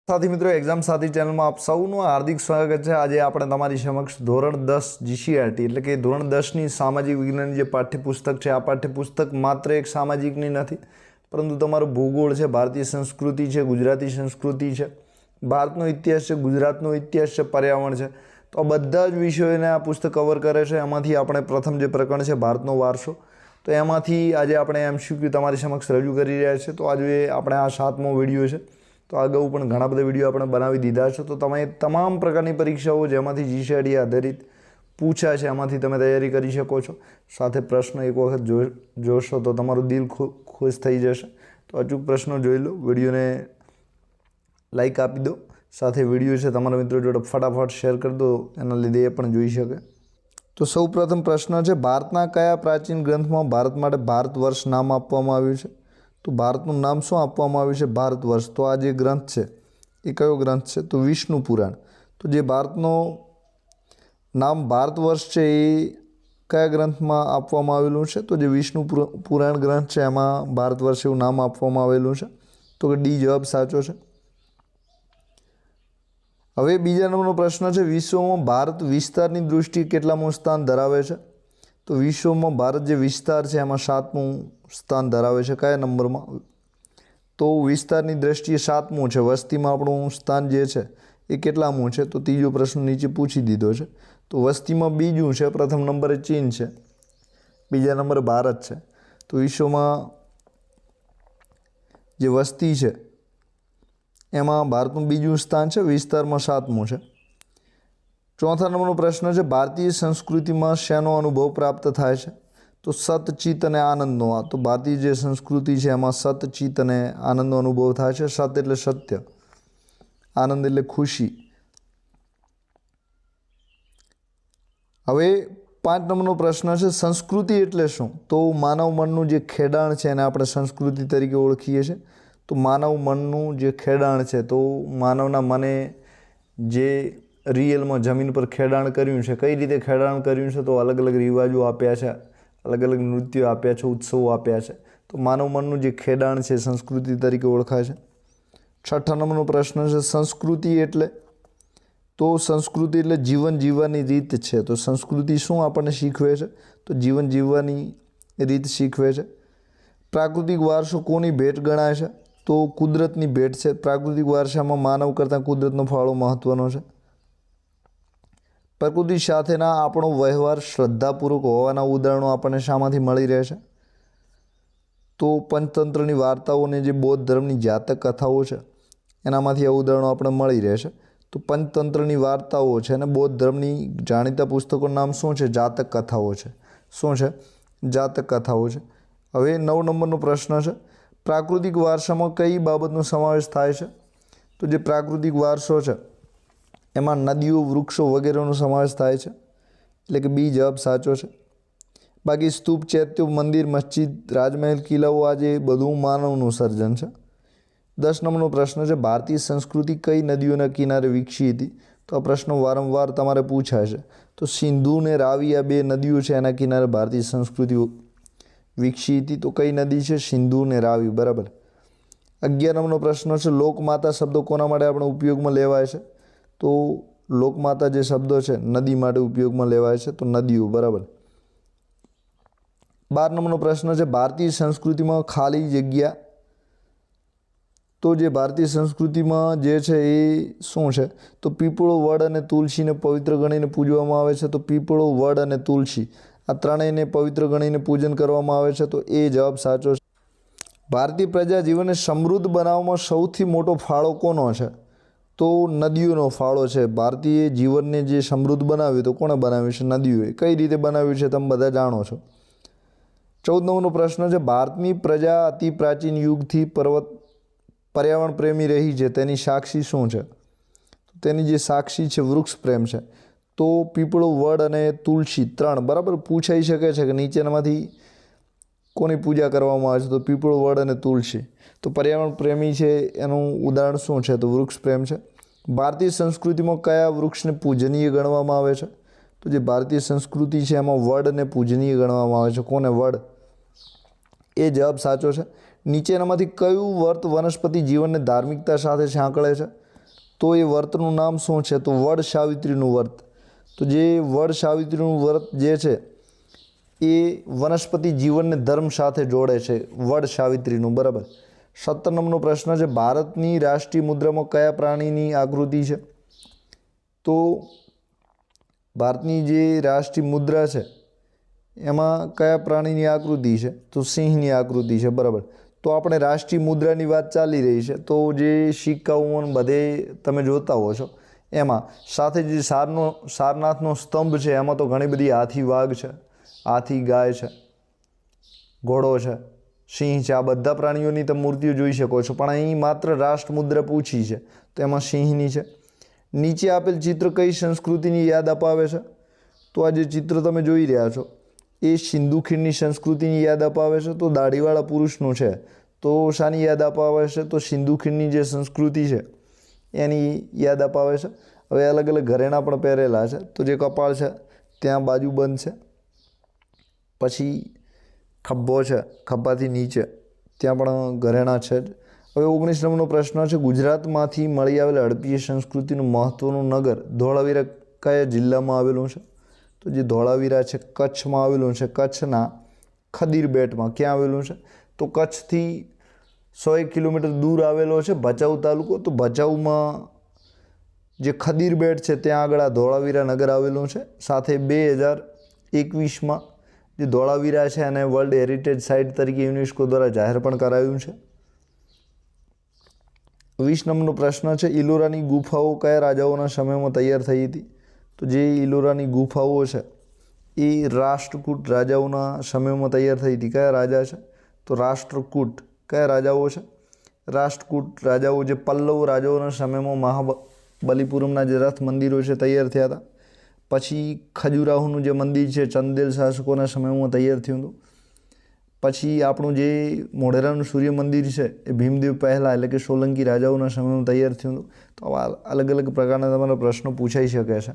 साथी मित्रों एग्जाम साथी चैनल में आप सौનું हार्दिक स्वागत है। आज આપણે તમારી સમક્ષ ધોરણ 10 જીસીઆરટી એટલે કે ધોરણ 10 ની સામાજિક વિજ્ઞાનની જે પાઠ્યપુસ્તક છે, આ પાઠ્યપુસ્તક માત્ર એક સામાજિકની નથી, પરંતુ તમારો ભૂગોળ છે, ભારતીય સંસ્કૃતિ છે, ગુજરાતી સંસ્કૃતિ છે, ભારતનો ઇતિહાસ છે, ગુજરાતનો ઇતિહાસ છે, પર્યાવરણ છે, તો આ બધા જ વિષયોને આ પુસ્તક કવર કરે છે। એમાંથી આપણે પ્રથમ જે પ્રકરણ છે ભારતનો વારસો, તો એમાંથી આજે આપણે એમસીક્યુ તમારી સમક્ષ રજૂ કરી રહ્યા છીએ। તો આજે આપણે આ 7મો વિડીયો છે। તો અગાઉ પણ ઘણા બધા વિડીયો આપણે બનાવી દીધા છે, તો તમે તમામ પ્રકારની પરીક્ષાઓ જેમાંથી જીસીઆરટી આધારિત પૂછા છે એમાંથી તમે તૈયારી કરી શકો છો। સાથે પ્રશ્ન એક વખત જોશો તો તમારું દિલ ખુશ થઈ જશે। તો અચૂક પ્રશ્નો જોઈ લો, વિડીયોને લાઈક આપી દો, સાથે વિડીયો છે તમારા મિત્રો જોડે ફટાફટ શેર કરી દો, એના લીધે એ પણ જોઈ શકે। તો સૌપ્રથમ પ્રશ્ન છે, ભારતના કયા પ્રાચીન ગ્રંથમાં ભારત માટે ભારત વર્ષ નામ આપવામાં આવ્યું છે? તો ભારતનું નામ શું આપવામાં આવ્યું છે? ભારત વર્ષ। તો આ જે ગ્રંથ છે એ કયો ગ્રંથ છે? તો વિષ્ણુ પુરાણ। તો જે ભારતનો નામ ભારત વર્ષ છે એ કયા ગ્રંથમાં આપવામાં આવેલું છે? તો જે વિષ્ણુ પુરાણ ગ્રંથ છે એમાં ભારત વર્ષ એવું નામ આપવામાં આવેલું છે। તો કે ડી જવાબ સાચો છે। હવે બીજા નંબરનો પ્રશ્ન છે, વિશ્વમાં ભારત વિસ્તારની દૃષ્ટિએ કેટલામું સ્થાન ધરાવે છે? તો વિશ્વમાં ભારત જે વિસ્તાર છે એમાં 7મું સ્થાન ધરાવે છે। કયા નંબરમાં? તો વિસ્તારની દ્રષ્ટિએ 7મું છે। વસ્તીમાં આપણું સ્થાન જે છે એ કેટલામું છે? તો ત્રીજો પ્રશ્ન નીચે પૂછી દીધો છે। તો વસ્તીમાં બીજું છે, પ્રથમ નંબરે ચીન છે, બીજા નંબરે ભારત છે। તો વિશ્વમાં જે વસ્તી છે એમાં ભારતનું બીજું સ્થાન છે, વિસ્તારમાં 7મું છે। ચોથા નંબરનો પ્રશ્ન છે, ભારતીય સંસ્કૃતિમાં શેનો અનુભવ પ્રાપ્ત થાય છે? તો સત, ચિત્ત અને આનંદનો। તો ભારતીય જે સંસ્કૃતિ છે એમાં સત, ચિત્ત અને આનંદનો અનુભવ થાય છે। સત એટલે સત્ય, આનંદ એટલે ખુશી। હવે 5 નંબરનો પ્રશ્ન છે, સંસ્કૃતિ એટલે શું? તો માનવ મનનું જે ખેડાણ છે એને આપણે સંસ્કૃતિ તરીકે ઓળખીએ છીએ। તો માનવ મનનું જે ખેડાણ છે, તો માનવના મને જે રિયલમાં જમીન પર ખેડાણ કર્યું છે, કઈ રીતે ખેડાણ કર્યું છે? તો અલગ અલગ રિવાજો આપ્યા છે, અલગ અલગ નૃત્યો આપ્યા છે, ઉત્સવો આપ્યા છે। તો માનવ મનનું જે ખેડાણ છે સંસ્કૃતિ તરીકે ઓળખાય છે। છઠ્ઠા નંબરનો પ્રશ્ન છે, સંસ્કૃતિ એટલે? તો સંસ્કૃતિ એટલે જીવન જીવવાની રીત છે। તો સંસ્કૃતિ શું આપણને શીખવે છે? તો જીવન જીવવાની રીત શીખવે છે। પ્રાકૃતિક વારસો કોની ભેટ ગણાય છે? તો કુદરતની ભેટ છે। પ્રાકૃતિક વારસામાં માનવ કરતાં કુદરતનો ફાળો મહત્વનો છે। પ્રકૃતિ સાથેના આપણો વ્યવહાર શ્રદ્ધાપૂર્વક હોવાના ઉદાહરણો આપણને શામાંથી મળી રહે છે? તો પંચતંત્રની વાર્તાઓને જે બૌદ્ધ ધર્મની જાતક કથાઓ છે એનામાંથી આ ઉદાહરણો આપણે મળી રહે છે। તો પંચતંત્રની વાર્તાઓ છે અને બૌદ્ધ ધર્મની જાણીતા પુસ્તકોનું નામ શું છે? જાતક કથાઓ છે। શું છે? જાતક કથાઓ છે। હવે 9 નંબરનો પ્રશ્ન છે, પ્રાકૃતિક વારસામાં કઈ બાબતનો સમાવેશ થાય છે? તો જે પ્રાકૃતિક વારસો છે એમાં નદીઓ, વૃક્ષો વગેરેનો સમાવેશ થાય છે, એટલે કે બી જવાબ સાચો છે। બાકી સ્તૂપ, ચૈત્યો, મંદિર, મસ્જિદ, રાજમહેલ, કિલ્લાઓ આજે બધું માનવનું સર્જન છે। 10 નંબરનો પ્રશ્ન છે, ભારતીય સંસ્કૃતિ કઈ નદીઓના કિનારે વિકસી હતી? તો આ પ્રશ્નો વારંવાર તમારે પૂછાય છે। તો સિંધુ ને રાવી આ 2 નદીઓ છે એના કિનારે ભારતીય સંસ્કૃતિ વિકસી હતી। તો કઈ નદી છે? સિંધુ ને રાવી, બરાબર। 11 નંબરનો પ્રશ્ન છે, લોકમાતા શબ્દો કોના માટે આપણે ઉપયોગમાં લેવાય છે? તો લોકમાતા જે શબ્દો છે નદી માટે ઉપયોગમાં લેવાય છે, તો નદીઓ, બરાબર। 12 નંબરનો પ્રશ્ન છે, ભારતીય સંસ્કૃતિમાં ખાલી જગ્યા। તો જે ભારતીય સંસ્કૃતિમાં જે છે એ શું છે? તો પીપળો, વડ અને તુલસીને પવિત્ર ગણીને પૂજવામાં આવે છે। તો પીપળો, વડ અને તુલસી આ ત્રણેયને પવિત્ર ગણીને પૂજન કરવામાં આવે છે, તો એ જવાબ સાચો છે। ભારતીય પ્રજા જીવનને સમૃદ્ધ બનાવવામાં સૌથી મોટો ફાળો કોનો છે? તો નદીઓનો ફાળો છે। ભારતીય જીવનને જે સમૃદ્ધ બનાવ્યું તો કોણે બનાવ્યું છે? નદીઓએ। કઈ રીતે બનાવ્યું છે તમે બધા જાણો છો। 14 નંબરનો પ્રશ્ન છે, ભારતની પ્રજા અતિ પ્રાચીન યુગથી પર્યાવરણ પ્રેમી રહી છે, તેની સાક્ષી શું છે? તેની જે સાક્ષી છે વૃક્ષ પ્રેમ છે। તો પીપળો, વડ અને તુલસી 3, બરાબર। પૂછાઈ શકે છે કે નીચેનામાંથી કોની પૂજા કરવામાં આવે છે? તો પીપળો, વડ અને તુલસી। તો પર્યાવરણ પ્રેમી છે એનું ઉદાહરણ શું છે? તો વૃક્ષ પ્રેમ છે। ભારતીય સંસ્કૃતિમાં કયા વૃક્ષને પૂજનીય ગણવામાં આવે છે? તો જે ભારતીય સંસ્કૃતિ છે એમાં વડને પૂજનીય ગણવામાં આવે છે। કોને? વડ। એ જવાબ સાચો છે। નીચેનામાંથી કયું વર્ત વનસ્પતિ જીવનને ધાર્મિકતા સાથે સાંકળે છે? તો એ વ્રતનું નામ શું છે? તો વડ સાવિત્રીનું વ્રત. તો જે વડ સાવિત્રીનું વ્રત જે છે એ વનસ્પતિ જીવનને ધર્મ સાથે જોડે છે, વડ સાવિત્રીનું. બરાબર. 17 નંબરનો પ્રશ્ન છે, ભારતની રાષ્ટ્રીય મુદ્રામાં કયા પ્રાણીની આકૃતિ છે? તો ભારતની જે રાષ્ટ્રીય મુદ્રા છે એમાં કયા પ્રાણીની આકૃતિ છે? તો સિંહની આકૃતિ છે. બરાબર. તો આપણે રાષ્ટ્રીય મુદ્રાની વાત ચાલી રહી છે, તો જે સિક્કાઓ બધે તમે જોતા હો છો એમાં સાથે જે સારનાથનો સ્તંભ છે એમાં તો ઘણી બધી હાથી વાઘ છે, હાથી ગાય છે, ઘોડો છે, સિંહ છે, આ બધા પ્રાણીઓની તમે મૂર્તિઓ જોઈ શકો છો. પણ અહીં માત્ર રાષ્ટ્ર મુદ્રા પૂછી છે તો એમાં સિંહની છે. નીચે આપેલ ચિત્ર કઈ સંસ્કૃતિની યાદ અપાવે છે? તો આ જે ચિત્ર તમે જોઈ રહ્યા છો એ સિંધુ ખીણની સંસ્કૃતિની યાદ અપાવે છે. તો દાઢીવાળા પુરુષનું છે તો શાની યાદ અપાવે છે? તો સિંધુ ખીણની જે સંસ્કૃતિ છે એની યાદ અપાવે છે. હવે અલગ અલગ ઘરેણાં પણ પહેરેલા છે. તો જે કપાળ છે ત્યાં બાજુબંધ છે, પછી ખભ્ભો છે, ખભાથી નીચે ત્યાં પણ ઘરેણાં છે જ. હવે 19 નંબરનો પ્રશ્ન છે, ગુજરાતમાંથી મળી આવેલ હડપ્પીય સંસ્કૃતિનું મહત્ત્વનું નગર ધોળાવીરા કયા જિલ્લામાં આવેલું છે? તો જે ધોળાવીરા છે કચ્છમાં આવેલું છે. કચ્છના ખદીર બેટમાં. ક્યાં આવેલું છે? તો કચ્છથી 100 કિલોમીટર દૂર આવેલો છે ભચાઉ તાલુકો. તો ભચાઉમાં જે ખદીર બેટ છે ત્યાં આગળ આ ધોળાવીરા નગર આવેલું છે. સાથે 2021માં જે ધોળાવીરા છે અને વર્લ્ડ હેરિટેજ સાઇટ તરીકે યુનેસ્કો દ્વારા જાહેર પણ કરાયું છે. 20 નંબરનો પ્રશ્ન છે, ઇલોરાની ગુફાઓ કયા રાજાઓના સમયમાં તૈયાર થઈ હતી? તો જે ઇલોરાની ગુફાઓ છે એ રાષ્ટ્રકૂટ રાજાઓના સમયમાં તૈયાર થઈ હતી. કયા રાજા છે? તો રાષ્ટ્રકૂટ. કયા રાજાઓ છે? રાષ્ટ્રકૂટ રાજાઓ, જે પલ્લવ રાજાઓના સમયમાં મહાબલીપુરમના જે રથ મંદિરો છે તૈયાર થયા હતા. પછી ખજુરાહોનું જે મંદિર છે ચંદેલ શાસકોના સમયમાં તૈયાર થયું હતું. પછી આપણું જે મોઢેરાનું સૂર્ય મંદિર છે એ ભીમદેવ પહેલાં એટલે કે સોલંકી રાજાઓના સમયમાં તૈયાર થયું હતું. તો આવા અલગ અલગ પ્રકારના તમારા પ્રશ્નો પૂછાઈ શકે છે.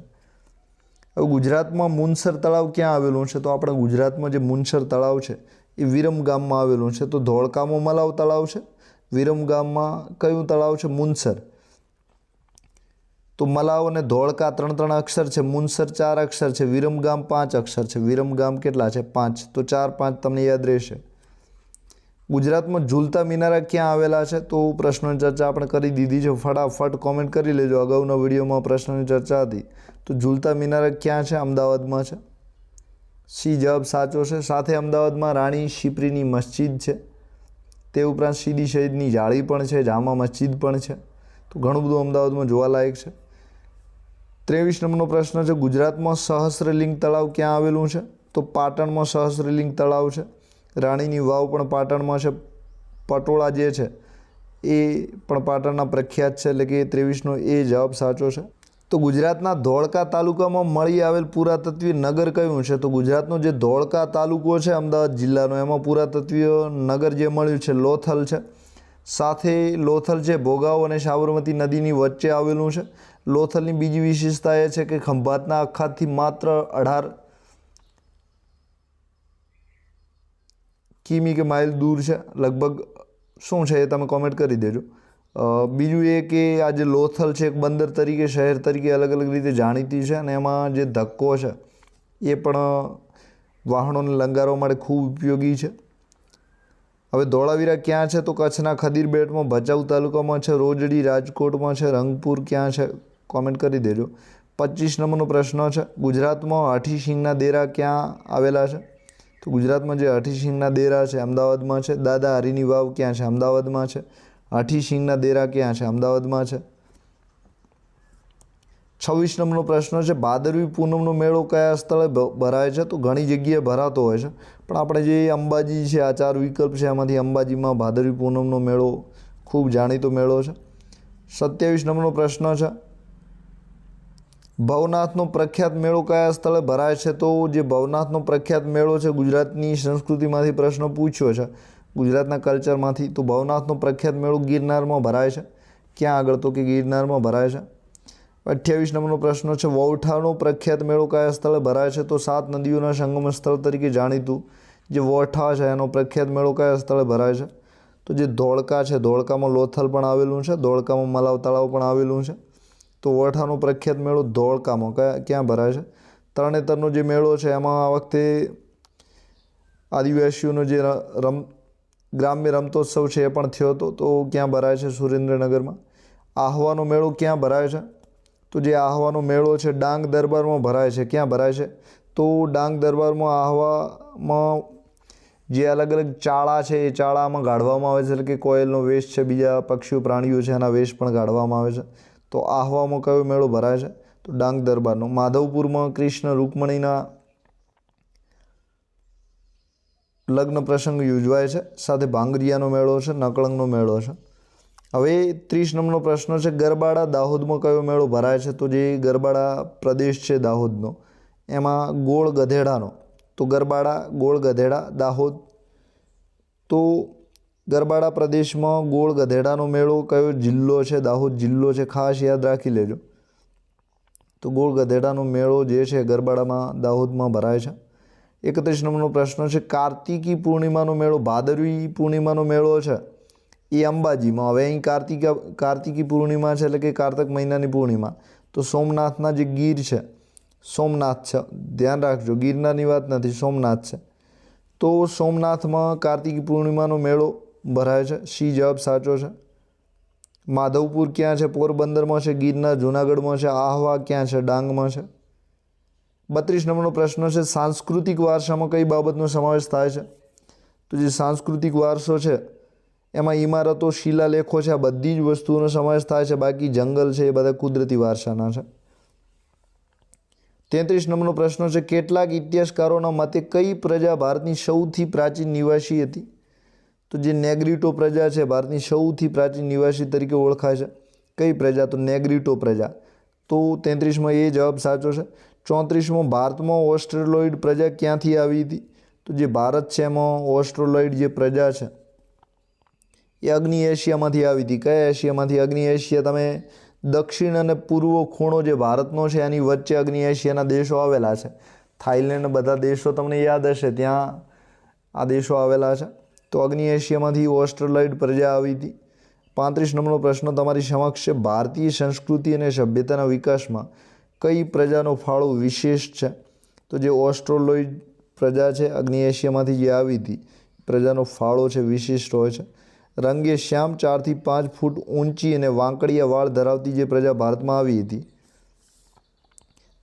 હવે ગુજરાતમાં મુનસર તળાવ ક્યાં આવેલું છે? તો આપણા ગુજરાતમાં જે મુનસર તળાવ છે એ વિરમગામમાં આવેલું છે. તો ધોળકામાં મલાવ તળાવ છે, વિરમગામમાં કયું તળાવ છે? મુનસર. તો મલાવ અને ધોળકા 3 અક્ષર છે, મુનસર 4 અક્ષર છે, વિરમગામ 5 અક્ષર છે. વિરમગામ કેટલા છે? 5. તો 4, 5 તમને યાદ રહેશે. ગુજરાતમાં ઝૂલતા મિનારા ક્યાં આવેલા છે? તો પ્રશ્નોની ચર્ચા આપણે કરી દીધી છે. ફટાફટ કોમેન્ટ કરી લેજો. અગાઉના વિડીયોમાં પ્રશ્નોની ચર્ચા હતી. તો ઝૂલતા મિનારા ક્યાં છે? અમદાવાદમાં છે. સી જવાબ સાચો છે. સાથે અમદાવાદમાં રાણી શિપ્રીની મસ્જિદ છે. તે ઉપરાંત સીદી સૈયદની જાળી પણ છે, જામા મસ્જિદ પણ છે. તો ઘણું બધું અમદાવાદમાં જોવાલાયક છે. 23 નંબરનો પ્રશ્ન છે, ગુજરાતમાં સહસ્ત્રલિંગ તળાવ ક્યાં આવેલું છે? તો પાટણમાં સહસ્ત્રલિંગ તળાવ છે. રાણીની વાવ પણ પાટણમાં છે. પટોળા જે છે એ પણ પાટણના પ્રખ્યાત છે, એટલે કે 23નો એ જવાબ સાચો છે. તો ગુજરાતના ધોળકા તાલુકામાં મળી આવેલ પુરાતત્વીય નગર કયું છે? તો ગુજરાતનો જે ધોળકા તાલુકો છે અમદાવાદ જિલ્લાનો, એમાં પુરાતત્વીય નગર જે મળ્યું છે લોથલ છે. સાથે લોથલ છે ભોગાવ અને સાબરમતી નદીની વચ્ચે આવેલું છે. લોથલની બીજી વિશેષતા એ છે કે ખંભાતના અખાતથી માત્ર 18 કિમી કે માઇલ દૂર છે. લગભગ શું છે એ તમે કોમેન્ટ કરી દેજો. બીજું એ કે આ જે લોથલ છે એક બંદર તરીકે, શહેર તરીકે અલગ અલગ રીતે જાણીતી છે, અને એમાં જે ધક્કો છે એ પણ વાહનોને લંગારવા માટે ખૂબ ઉપયોગી છે. હવે ધોળાવીરા ક્યાં છે? તો કચ્છના ખદીર બેટમાં, ભચાઉ તાલુકામાં છે, રોજડી રાજકોટમાં છે, રંગપુર ક્યાં છે? કોમેન્ટ કરી દેજો. 25 નંબરનો પ્રશ્ન છે, ગુજરાતમાં હાથી સિંગના દેરા ક્યાં આવેલા છે? તો ગુજરાતમાં જે હાથી સિંગના દેરા છે અમદાવાદમાં છે. દાદા હરીની વાવ ક્યાં છે? અમદાવાદમાં છે. હાથી સિંગના દેરા ક્યાં છે? અમદાવાદમાં છે. 26 નંબરનો પ્રશ્ન છે, ભાદરવી પૂનમનો મેળો કયા સ્થળે ભરાય છે? તો ઘણી જગ્યાએ ભરાતો હોય છે, પણ આપણે જે અંબાજી છે, આ 4 વિકલ્પ છે એમાંથી અંબાજીમાં ભાદરવી પૂનમનો મેળો ખૂબ જાણીતો મેળો છે. 27 નંબરનો પ્રશ્ન છે, ભવનાથનો પ્રખ્યાત મેળો કયા સ્થળે ભરાય છે? તો જે ભવનાથનો પ્રખ્યાત મેળો છે, ગુજરાતની સંસ્કૃતિમાંથી પ્રશ્ન પૂછ્યો છે, ગુજરાતના કલ્ચરમાંથી. તો ભવનાથનો પ્રખ્યાત મેળો ગિરનારમાં ભરાય છે. ક્યાં આગળ? તો કે ગિરનારમાં ભરાય છે. 28 નંબરનો પ્રશ્ન છે, વૌઠાનો પ્રખ્યાત મેળો કયા સ્થળે ભરાય છે? તો 7 નદીઓના સંગમ સ્થળ તરીકે જાણીતું જે વૌઠા છે એનો પ્રખ્યાત મેળો કયા સ્થળે ભરાય છે? તો જે ધોળકા છે, ધોળકામાં લોથલ પણ આવેલું છે, ધોળકામાં મલાવ તળાવ પણ આવેલું છે. તો વઠાનો પ્રખ્યાત મેળો ધોળકામાં ક્યાં ભરાય છે? તરણેતરનો જે મેળો છે એમાં આ વખતે આદિવાસીઓનો જે ગ્રામ્ય રમતોત્સવ છે એ પણ થયો હતો. તો ક્યાં ભરાય છે? સુરેન્દ્રનગરમાં. આહવાનો મેળો ક્યાં ભરાય છે? તો જે આહવાનો મેળો છે ડાંગ દરબારમાં ભરાય છે. ક્યાં ભરાય છે? તો ડાંગ દરબારમાં આહવામાં જે અલગ અલગ ચાળા છે એ ચાળામાં ગાળવામાં આવે છે, એટલે કે કોયલનો વેશ છે, બીજા પક્ષીઓ પ્રાણીઓ છે એના વેશ પણ ગાળવામાં આવે છે. તો આહવામાં કયો મેળો ભરાય છે? તો ડાંગ દરબારનો. માધવપુરમાં કૃષ્ણ રૂકમણીના લગ્ન પ્રસંગ યોજવાય છે. સાથે ભાંગરિયાનો મેળો છે, નકળંગનો મેળો છે. હવે 30 નંબરનો પ્રશ્ન છે, ગરબાડા દાહોદમાં કયો મેળો ભરાય છે? તો જે ગરબાડા પ્રદેશ છે દાહોદનો એમાં ગોળ ગધેડાનો. તો ગરબાડા, ગોળ ગધેડા, દાહોદ. તો ગરબાડા પ્રદેશમાં ગોળ ગધેડાનો મેળો કયો જિલ્લો છે? દાહોદ જિલ્લો છે. ખાસ યાદ રાખી લેજો. તો ગોળ ગધેડાનો મેળો જે છે ગરબાડામાં દાહોદમાં ભરાય છે. 31 નંબરનો પ્રશ્ન છે, કાર્તિકી પૂર્ણિમાનો મેળો, ભાદરવી પૂર્ણિમાનો મેળો છે એ અંબાજીમાં. હવે અહીં કાર્તિકી પૂર્ણિમા છે એટલે કે કારતક મહિનાની પૂર્ણિમા. તો સોમનાથના જે ગીર છે, સોમનાથ છે, ધ્યાન રાખજો, ગિરનારની વાત નથી, સોમનાથ છે. તો સોમનાથમાં કાર્તિકી પૂર્ણિમાનો મેળો ભરાય છે. સી જવાબ સાચો છે. માધવપુર ક્યાં છે? પોરબંદરમાં છે. ગિરનાર જૂનાગઢમાં છે. આહવા ક્યાં છે? ડાંગમાં છે. 32 નંબરનો પ્રશ્ન છે, સાંસ્કૃતિક વારસામાં કઈ બાબતનો સમાવેશ થાય છે? તો જે સાંસ્કૃતિક વારસો છે એમાં ઇમારતો, શિલાલેખો છે, આ બધી જ વસ્તુઓનો સમાવેશ થાય છે. બાકી જંગલ છે એ બધા કુદરતી વારસાના છે. 33 નંબરનો પ્રશ્ન છે, કેટલાક ઇતિહાસકારોના મતે કઈ પ્રજા ભારતની સૌથી પ્રાચીન નિવાસી હતી? તો જે નેગ્રીટો પ્રજા છે ભારતની સૌથી પ્રાચીન નિવાસી તરીકે ઓળખાય છે. કઈ પ્રજા? તો નેગ્રીટો પ્રજા. તો 33માં એ જવાબ સાચો છે. 34માં ભારતમાં ઓસ્ટ્રેલોઇડ પ્રજા ક્યાંથી આવી હતી? તો જે ભારત છે એમાં ઓસ્ટ્રેલોઇડ જે પ્રજા છે એ અગ્નિ એશિયામાંથી આવી હતી. કયા એશિયામાંથી? અગ્નિ એશિયા. તમે દક્ષિણ અને પૂર્વ ખૂણો જે ભારતનો છે એની વચ્ચે અગ્નિ એશિયાના દેશો આવેલા છે. થાઈલેન્ડ બધા દેશો તમને યાદ હશે, ત્યાં આ દેશો આવેલા છે. તો અગ્નિ એશિયામાંથી ઓસ્ટ્રેલોઇડ પ્રજા આવી હતી. 35 નંબરનો પ્રશ્ન તમારી સમક્ષ છે, ભારતીય સંસ્કૃતિ અને સભ્યતાના વિકાસમાં કઈ પ્રજાનો ફાળો વિશેષ છે? તો જે ઓસ્ટ્રેલોઇડ પ્રજા છે અગ્નિ એશિયામાંથી જે આવી હતી પ્રજાનો ફાળો છે વિશિષ્ટ હોય છે. રંગે શ્યામ 4 થી 5 ફૂટ ઊંચી અને વાંકડિયા વાળ ધરાવતી જે પ્રજા ભારતમાં આવી હતી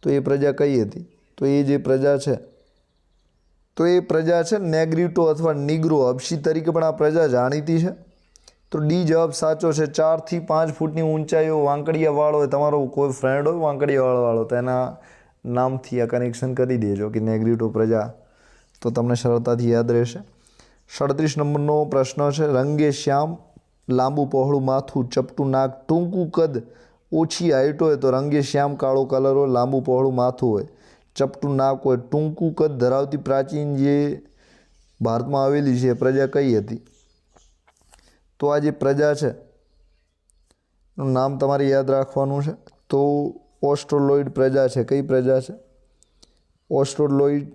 તો એ પ્રજા કઈ હતી? તો એ જે પ્રજા છે તો એ પ્રજા છે નેગ્રીટો અથવા નિગ્રો હબશી તરીકે પણ આ પ્રજા જાણીતી છે. તો ડી જવાબ સાચો છે. 4 થી 5 ફૂટની ઊંચાઈઓ, વાંકડિયા વાળ હોય, તમારો કોઈ ફ્રેન્ડ હોય વાંકડિયા વાળો તો એના નામથી આ કનેક્શન કરી દેજો કે નેગ્રીટો પ્રજા, તો તમને સરળતાથી યાદ રહેશે. 37 નંબરનો પ્રશ્ન છે, રંગે શ્યામ, લાંબુ પહોળું માથું, ચપટું નાક, ટૂંકું કદ, ઓછી હાઇટ હોય તો રંગે શ્યામ કાળો કલર હોય, લાંબુ પહોળું માથું હોય, ચપટું નાક હોય, ટૂંકું કદ ધરાવતી પ્રાચીન જે ભારતમાં આવેલી છે એ પ્રજા કઈ હતી? તો આ જે પ્રજા છે એનું નામ તમારે યાદ રાખવાનું છે. તો ઓસ્ટ્રેલોઇડ પ્રજા છે. કઈ પ્રજા છે? ઓસ્ટ્રેલોઇડ.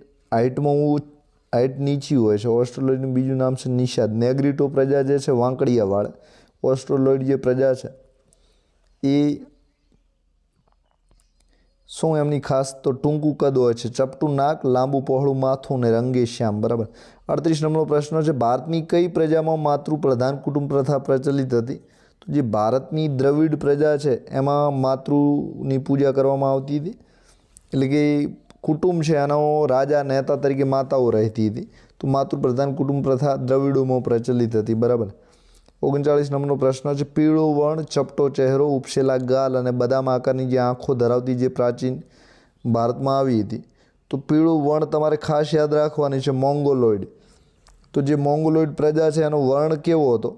હાઇટ નીચી હોય છે. ઓસ્ટ્રેલોઇડનું બીજું નામ છે નિષાદ. નેગ્રીટો પ્રજા જે છે વાંકડિયા વાળ. ઓસ્ટ્રેલોઇડ જે પ્રજા છે એ શું એમની ખાસ? તો ટૂંકું કદ હોય છે, ચપટું નાક, લાંબુ પહોળું માથું અને રંગે શ્યામ. બરાબર. 38 નંબરનો પ્રશ્ન છે, ભારતની કઈ પ્રજામાં માતૃપ્રધાન કુટુંબ પ્રથા પ્રચલિત હતી? તો જે ભારતની દ્રવિડ પ્રજા છે એમાં માતૃની પૂજા કરવામાં આવતી હતી, એટલે કે કુટુંબ છે એનો રાજા નેતા તરીકે માતાઓ રહેતી હતી. તો માતૃપ્રધાન કુટુંબ પ્રથા દ્રવિડોમાં પ્રચલિત હતી. બરાબર. 39 નંબરનો પ્રશ્ન છે, પીળો વર્ણ, ચપટો ચહેરો, ઉપસેલા ગાલ અને બદામ આકારની જે આંખો ધરાવતી જે પ્રાચીન ભારતમાં આવી હતી તો પીળું વર્ણ તમારે ખાસ યાદ રાખવાની છે, મોંગોલોઇડ. તો જે મોંગોલોઇડ પ્રજા છે એનો વર્ણ કેવો હતો?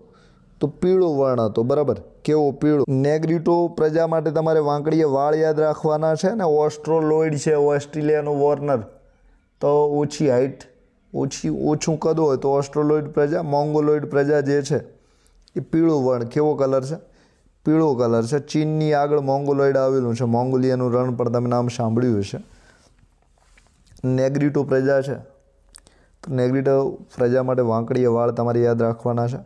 તો પીળો વર્ણ હતો. બરાબર. કેવો? પીળો. નેગ્રીટો પ્રજા માટે તમારે વાંકડીયા વાળ યાદ રાખવાના છે ને. ઓસ્ટ્રેલોઇડ છે ઓસ્ટ્રેલિયાનું વોર્નર, તો ઓછી હાઇટ, ઓછું કદ હોય તો ઓસ્ટ્રેલોઇડ પ્રજા. મોંગોલોઇડ પ્રજા જે છે એ પીળો વર્ણ. કેવો કલર છે? પીળો કલર છે. ચીનની આગળ મોંગોલોઇડ આવેલું છે. મોંગોલિયાનું રણ પણ તમે નામ સાંભળ્યું હશે. નેગ્રીટો પ્રજા છે તો નેગ્રીટો પ્રજા માટે વાંકડીયા વાળ તમારે યાદ રાખવાના છે.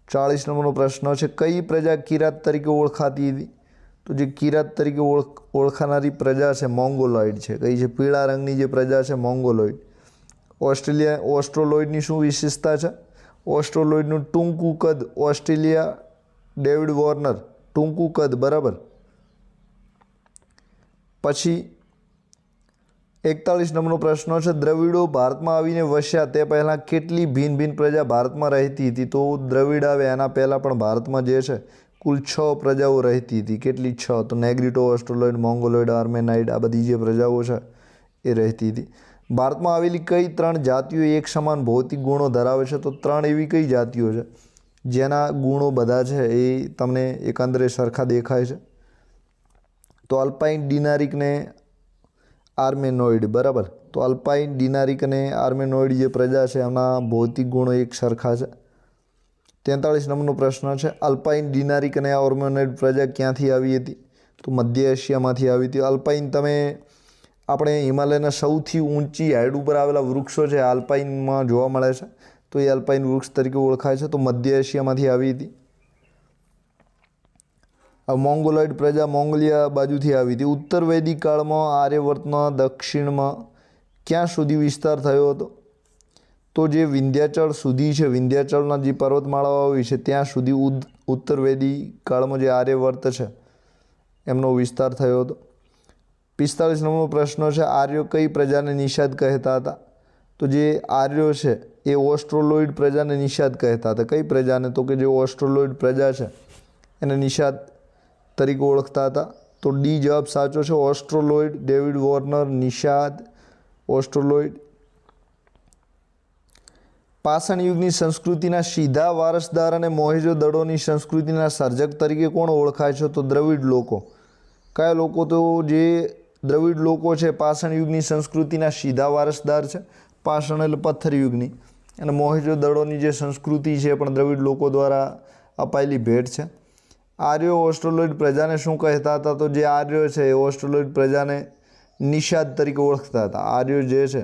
40 નંબરનો પ્રશ્ન છે, કઈ પ્રજા કિરાત તરીકે ઓળખાતી હતી? તો જે કિરાત તરીકે ઓળખાનારી પ્રજા છે મોંગોલોઇડ છે. કઈ છે? પીળા રંગની જે પ્રજા છે મોંગોલોઇડ. ઓસ્ટ્રોલોઇડની શું વિશેષતા છે? ઓસ્ટ્રોલોઇડનું ટૂંકું કદ. ઓસ્ટ્રેલિયા ડેવિડ વોર્નર, ટૂંકું કદ, બરાબર. પછી 41 નંબરનો પ્રશ્ન છે, દ્રવિડો ભારતમાં આવીને વસ્યા તે પહેલાં કેટલી ભિન્ન ભિન્ન પ્રજા ભારતમાં રહેતી હતી? તો દ્રવિડ આવે એના પહેલાં પણ ભારતમાં જે છે કુલ 6 પ્રજાઓ રહેતી હતી. કેટલી? 6. તો નેગ્રીટો, ઓસ્ટ્રોલોઇડ, મોંગોલોઇડ, આર્મેનાઇડ, આ બધી જે પ્રજાઓ છે એ રહેતી હતી. ભારતમાં આવેલી કઈ 3 જાતિઓ એક સમાન ભૌતિક ગુણો ધરાવે છે? તો 3 એવી કઈ જાતિઓ છે જેના ગુણો બધા છે એ તમને એકંદરે સરખા દેખાય છે? તો અલ્પાઇન, ડિનારિક ને આર્મેનોઇડ, બરાબર. તો અલ્પાઇન, ડિનારિક અને આર્મેનોઇડ જે પ્રજા છે એમના ભૌતિક ગુણો એક સરખા છે. 43 નંબરનો પ્રશ્ન છે, અલ્પાઇન, ડિનારિક અને આર્મેનોઇડ પ્રજા ક્યાંથી આવી હતી? તો મધ્ય એશિયામાંથી આવી હતી. અલ્પાઇન તમે આપણે હિમાલયના સૌથી ઊંચી હાઇટ ઉપર આવેલા વૃક્ષો છે આલ્પાઇનમાં જોવા મળે છે, તો એ અલ્પાઇન વૃક્ષ તરીકે ઓળખાય છે. તો મધ્ય એશિયામાંથી આવી હતી. મોંગોલોઇડ પ્રજા મોંગોલિયા બાજુથી આવી હતી. ઉત્તર વૈદિક કાળમાં આર્યવર્તના દક્ષિણમાં ક્યાં સુધી વિસ્તાર થયો હતો? તો જે વિંધ્યાચળ સુધી છે, વિંધ્યાચળના જે પર્વતમાળાઓ આવી છે ત્યાં સુધી ઉત્તર વૈદિક કાળમાં જે આર્યવર્ત છે એમનો વિસ્તાર થયો હતો. 45 નંબરનો પ્રશ્ન છે, આર્યો કઈ પ્રજાને નિષાદ કહેતા હતા? તો જે આર્યો છે એ ઓસ્ટ્રોલોઇડ પ્રજાને નિષાદ કહેતા હતા. કઈ પ્રજાને? તો કે જે ઓસ્ટ્રોલોઇડ પ્રજા છે એને નિષાદ તરીકે ઓળખતા હતા. તો ડી જવાબ સાચો છે. ઓસ્ટ્રોલોઇડ, ડેવિડ વોર્નર, નિષાદ, ઓસ્ટ્રોલોઇડ. પાષાણ યુગની સંસ્કૃતિના સીધા વારસદાર અને મોહેંજો-દડોની સંસ્કૃતિના સર્જક તરીકે કોણ ઓળખાય છે? તો દ્રવિડ લોકો. કયા લોકો? તો જે દ્રવિડ લોકો છે પાષાણ યુગની સંસ્કૃતિના સીધા વારસદાર છે. પાષાણ એટલે પથ્થર યુગની, અને મોહેંજો-દડોની જે સંસ્કૃતિ છે પણ દ્રવિડ લોકો દ્વારા અપાયેલી ભેટ છે. આર્યો ઓસ્ટ્રોલોઇડ પ્રજાને શું કહેતા હતા? તો જે આર્યો છે એ ઓસ્ટ્રોલોઇડ પ્રજાને નિષાદ તરીકે ઓળખતા હતા. આર્યો જે છે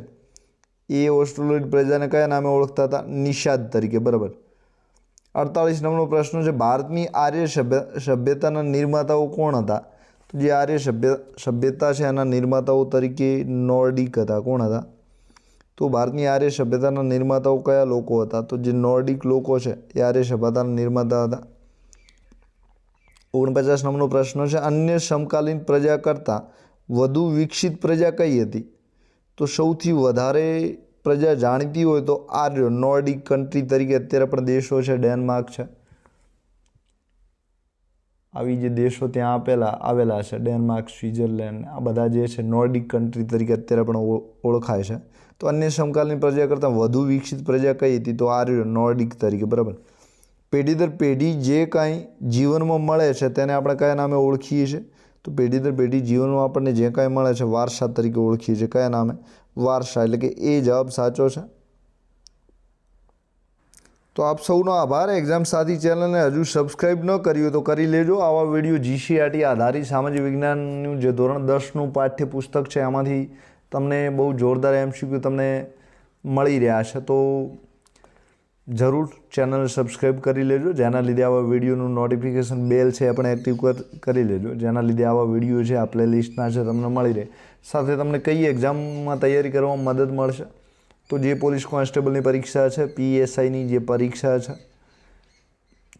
એ ઓસ્ટ્રોલોઇડ પ્રજાને કયા નામે ઓળખતા હતા? નિષાદ તરીકે, બરાબર. 48 નંબરનો પ્રશ્ન છે, ભારતની આર્ય સભ્યતાના નિર્માતાઓ કોણ હતા? તો જે આર્ય સભ્યતા છે એના નિર્માતાઓ તરીકે નોર્ડિક હતા. કોણ હતા? તો ભારતની આર્ય સભ્યતાના નિર્માતાઓ કયા લોકો હતા? તો જે નોર્ડિક લોકો છે એ આર્ય સભ્યતાના નિર્માતા હતા. 49 નંબરનો પ્રશ્ન છે, અન્ય સમકાલીન પ્રજા કરતાં વધુ વિકસિત પ્રજા કઈ હતી? તો સૌથી વધારે પ્રજા જાણીતી હોય તો આર્યો, નોર્ડિક કન્ટ્રી તરીકે અત્યારે પણ દેશો છે, ડેનમાર્ક છે, આવી જે દેશો ત્યાં આવેલા છે, ડેનમાર્ક, સ્વિટ્ઝરલેન્ડ, આ બધા જે છે નોર્ડિક કન્ટ્રી તરીકે અત્યારે પણ ઓળખાય છે. તો અન્ય સમકાલીન પ્રજા કરતાં વધુ વિકસિત પ્રજા કઈ હતી? તો આર્યો, નોર્ડિક તરીકે, બરાબર. પેઢી દર પેઢી જે કાંઈ જીવનમાં મળે છે તેને આપણે કયા નામે ઓળખીએ છીએ? તો પેઢી દર પેઢી જીવનમાં આપણને જે કાંઈ મળે છે વારસા તરીકે ઓળખીએ છીએ. કયા નામે? વારસા. એટલે કે એ જવાબ સાચો છે. તો આપ સૌનો આભાર. એક્ઝામ સાથી ચેનલને હજુ સબસ્ક્રાઈબ ન કર્યું તો કરી લેજો. આવા વિડીયો GCRT આધારિત સામાજિક વિજ્ઞાનનું જે ધોરણ 10નું પાઠ્યપુસ્તક છે એમાંથી તમને બહુ જોરદાર MCQ તમને મળી રહ્યા છે. તો જરૂર ચેનલ સબસ્ક્રાઈબ કરી લેજો, જેના લીધે આવા વિડીયોનું નોટિફિકેશન બેલ છે એ પણ એક્ટિવ કરી લેજો, જેના લીધે આવા વિડીયો છે આ પ્લેલિસ્ટના છે તમને મળી રહે. સાથે તમને કઈ એક્ઝામમાં તૈયારી કરવામાં મદદ મળશે? તો જે પોલીસ કોન્સ્ટેબલની પરીક્ષા છે, PSIની જે પરીક્ષા છે,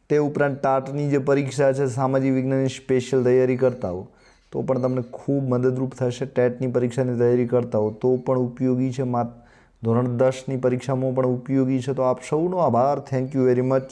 તે ઉપરાંત ટાટની જે પરીક્ષા છે, સામાજિક વિજ્ઞાનની સ્પેશિયલ તૈયારી કરતા હો તો પણ તમને ખૂબ મદદરૂપ થશે. ટેટની પરીક્ષાની તૈયારી કરતા હો તો પણ ઉપયોગી છે. ધોરણ 10ની પરીક્ષામાં પણ ઉપયોગી છે. તો આપ સૌનો આભાર. Thank you very much.